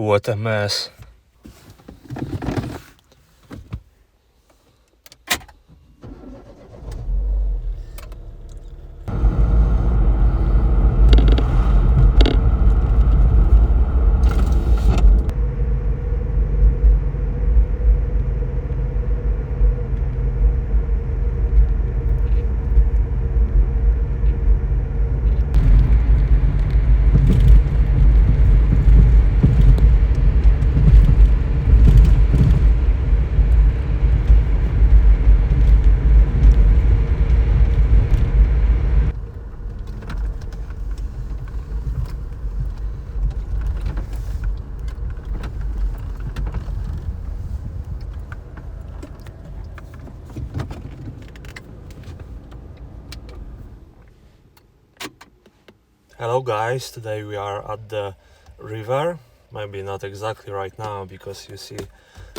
What a mess. Hello guys, today we are at the river. Maybe not exactly right now because you see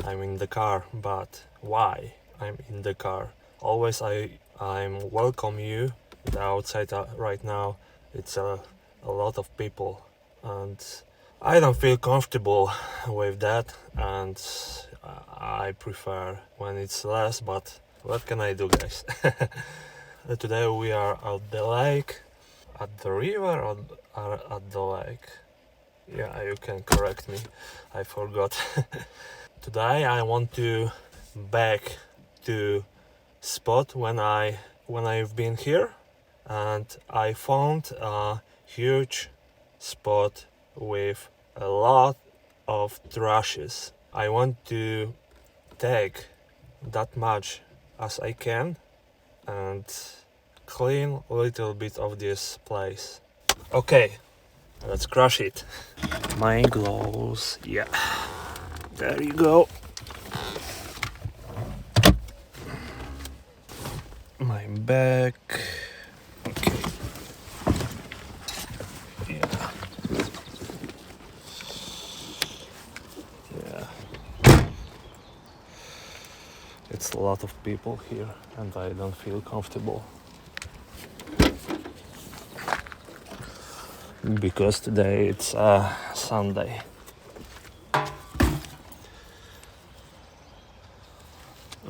I'm in the car, but why I'm in the car? Always I'm welcome you. The outside right now it's a lot of people and I don't feel comfortable with that, and I prefer when it's less, but what can I do, guys? Today we are at the lake. At the river or at the lake? Yeah, you can correct me. I forgot. Today I want to back to spot when I've been here, and I found a huge spot with a lot of trashes. I want to take that much as I can and clean a little bit of this place. Okay, let's crush it. My gloves, yeah, there you go. My bag, okay, yeah. It's a lot of people here and I don't feel comfortable. Because today it's Sunday.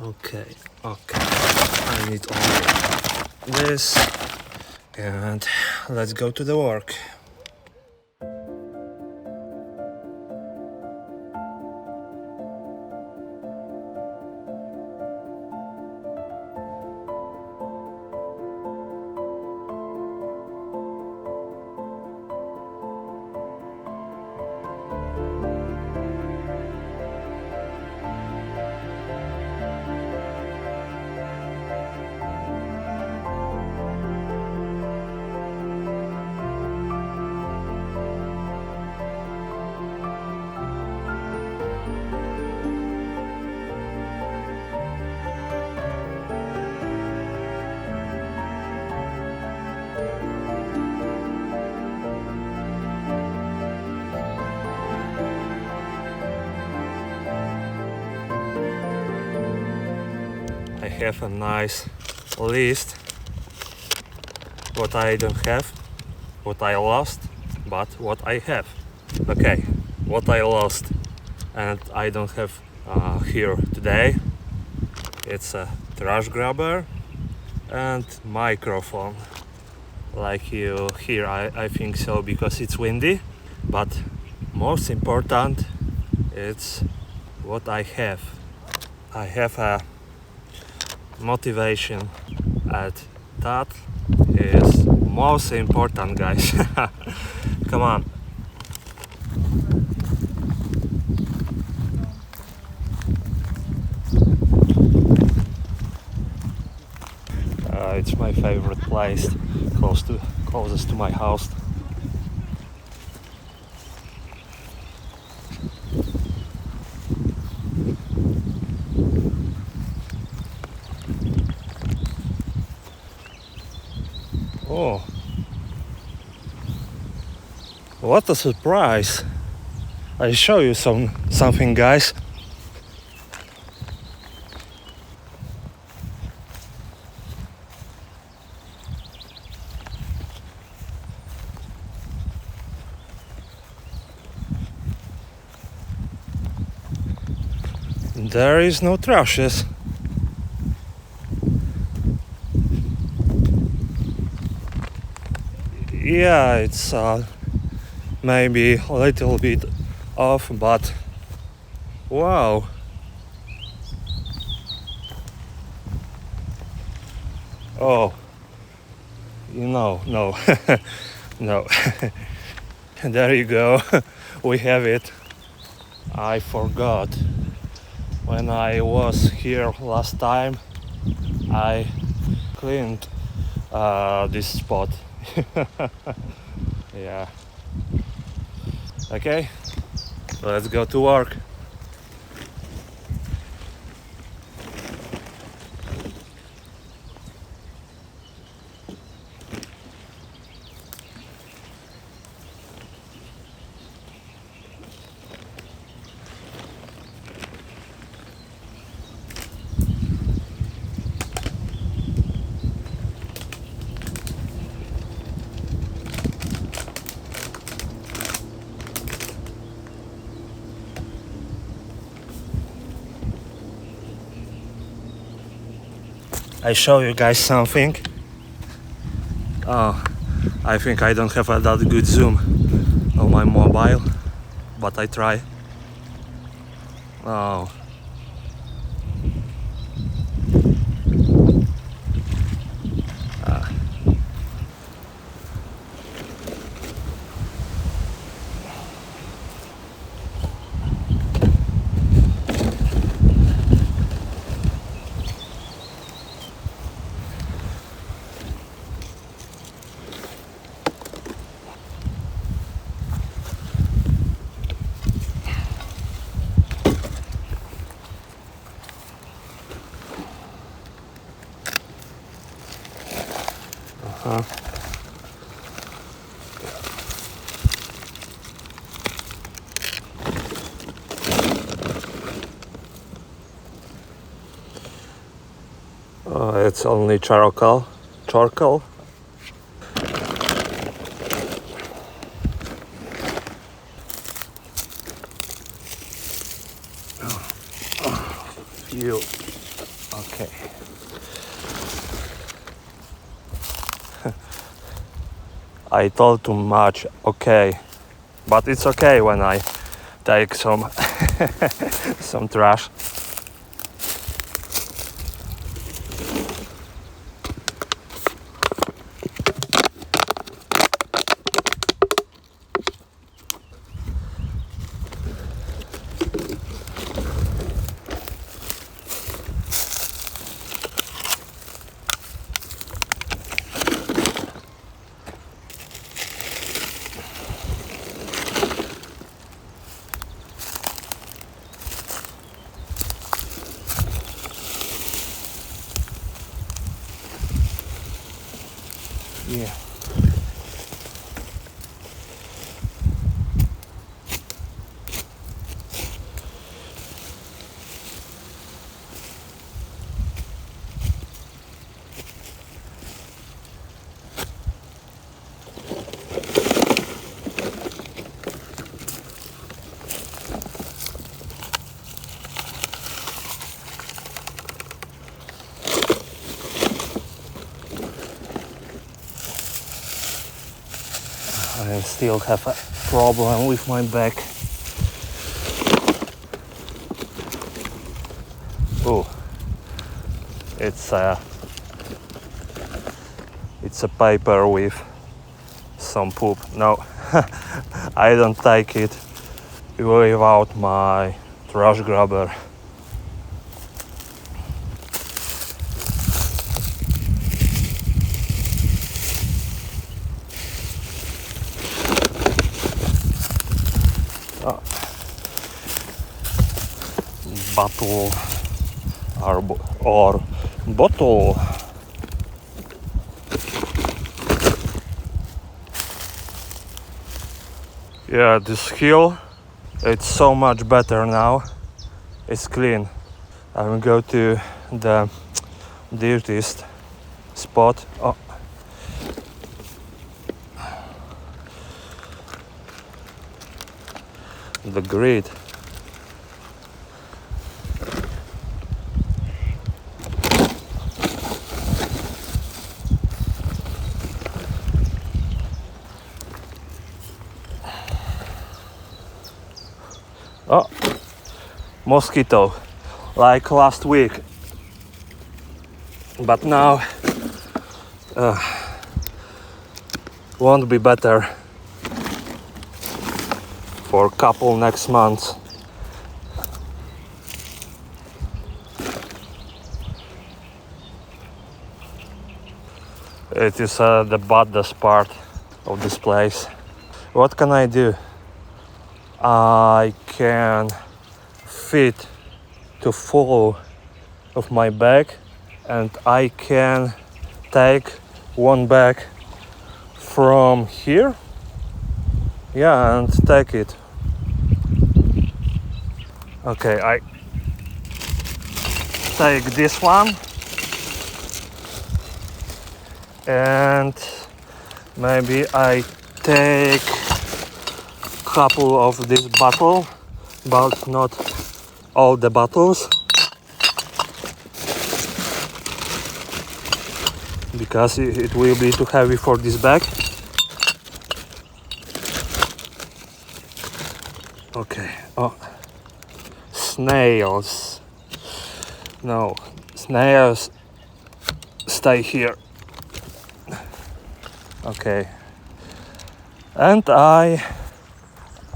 Okay, I need only this and let's go to the work. I have a nice list what I don't have, what I lost, but what I have. Okay, what I lost and I don't have here today, it's a trash grabber and microphone. Like you hear, I think so, because it's windy, but most important it's what I have. I have a motivation, and that is most important, guys. Come on. It's my favorite place, closest to my house. Oh, what a surprise! I'll show you something, guys. There is no trashes. Yeah, it's maybe a little bit off, but wow. Oh, no. No. There you go. We have it. I forgot. When I was here last time, I cleaned this spot. Yeah. Okay, let's go to work. I show you guys something. Oh, I think I don't have that good zoom on my mobile, but I try. Oh. It's only charcoal. You okay? I told too much. Okay, but it's okay when I take some some trash. Yeah. I still have a problem with my back. Oh, it's a paper with some poop. No, I don't take it without my trash grabber. Bottle or bottle. Yeah, this hill, it's so much better now. It's clean. I will go to the dirtiest spot. Oh. The grid. Oh, mosquito, like last week. But now won't be better for a couple next months. It is the baddest part of this place. What can I do? I can fit to full of my bag, and I can take one bag from here, yeah, and take it. Okay, I take this one, and maybe I take couple of this bottle, but not all the bottles, because it will be too heavy for this bag. Okay. Oh, snails. No, snails stay here. Okay. And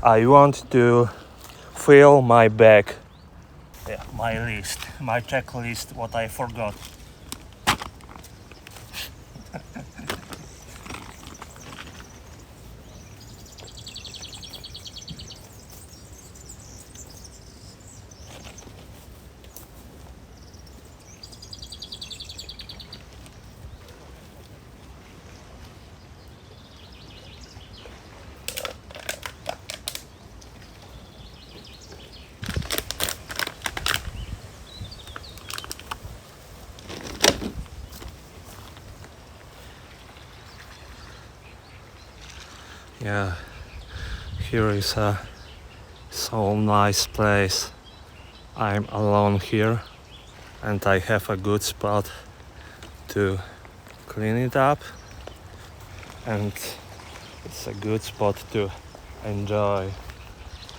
I want to fill my bag. Yeah, my list, my checklist, what I forgot. Yeah, here is a so nice place. I'm alone here and I have a good spot to clean it up, and it's a good spot to enjoy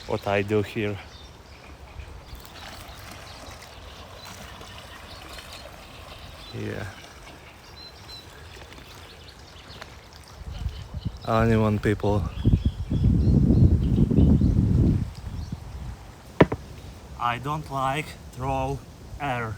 what I do here. Yeah. Anyone, people. I don't like throw air.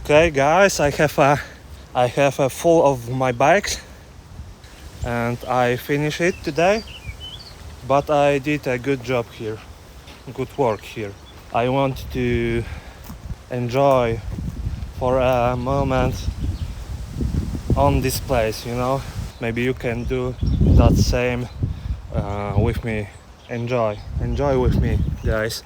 Okay, guys, I have a full of my bikes, and I finish it today. But I did a good job here, good work here. I want to enjoy for a moment on this place, you know. Maybe you can do that same with me. Enjoy with me, guys.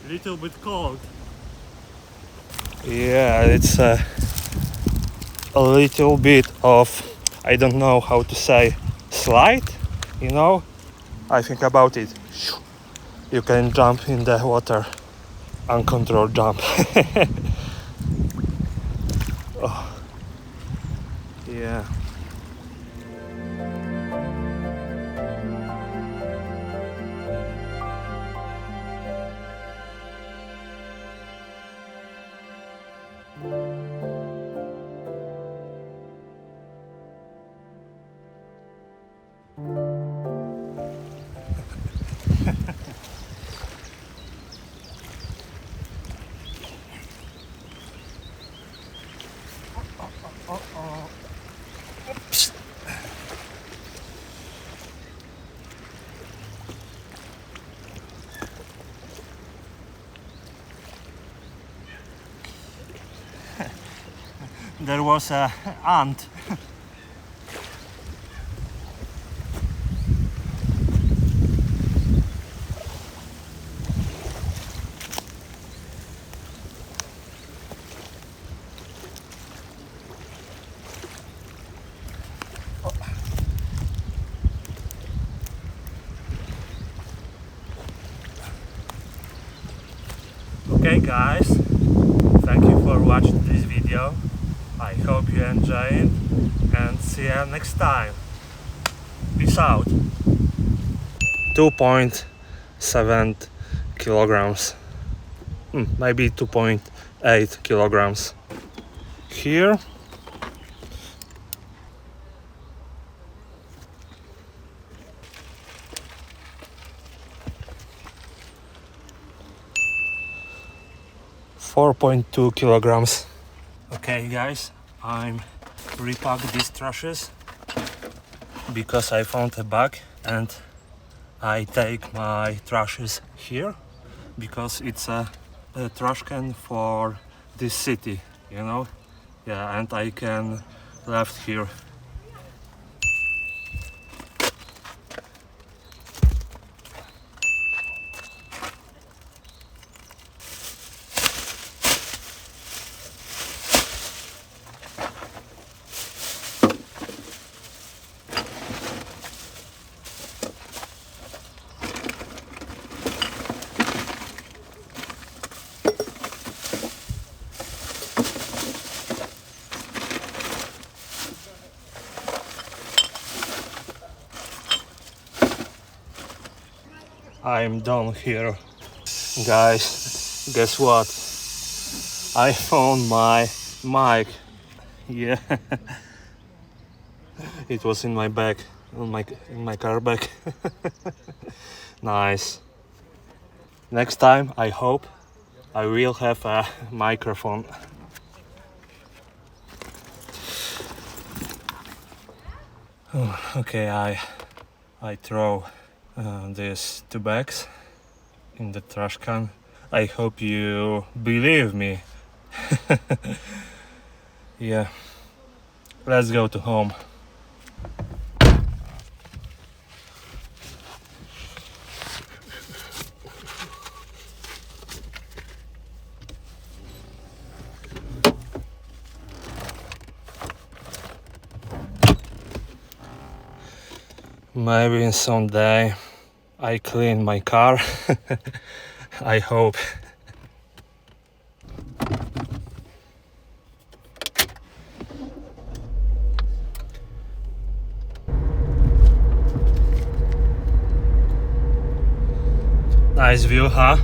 Little bit cold. Yeah, it's a little bit of, I don't know how to say, slide, you know. I think about it. You can jump in the water, uncontrolled jump. Oh, yeah. there was a ant. Okay guys, thank you for watching this video. I hope you enjoy it and see you next time. Peace out. 2.7 kilograms, maybe 2.8 kilograms. Here $4.2 kilograms. Okay guys, I'm repack these trashes because I found a bag and I take my trashes here because it's a trash can for this city, you know. Yeah, and I can left here. I'm done here. Guys, guess what? I found my mic. Yeah, it was in my bag, in my car bag. Nice. Next time, I hope I will have a microphone. Okay, I throw these 2 bags in the trash can. I hope you believe me. Yeah, let's go to home. Maybe someday I clean my car. I hope. Nice view, huh?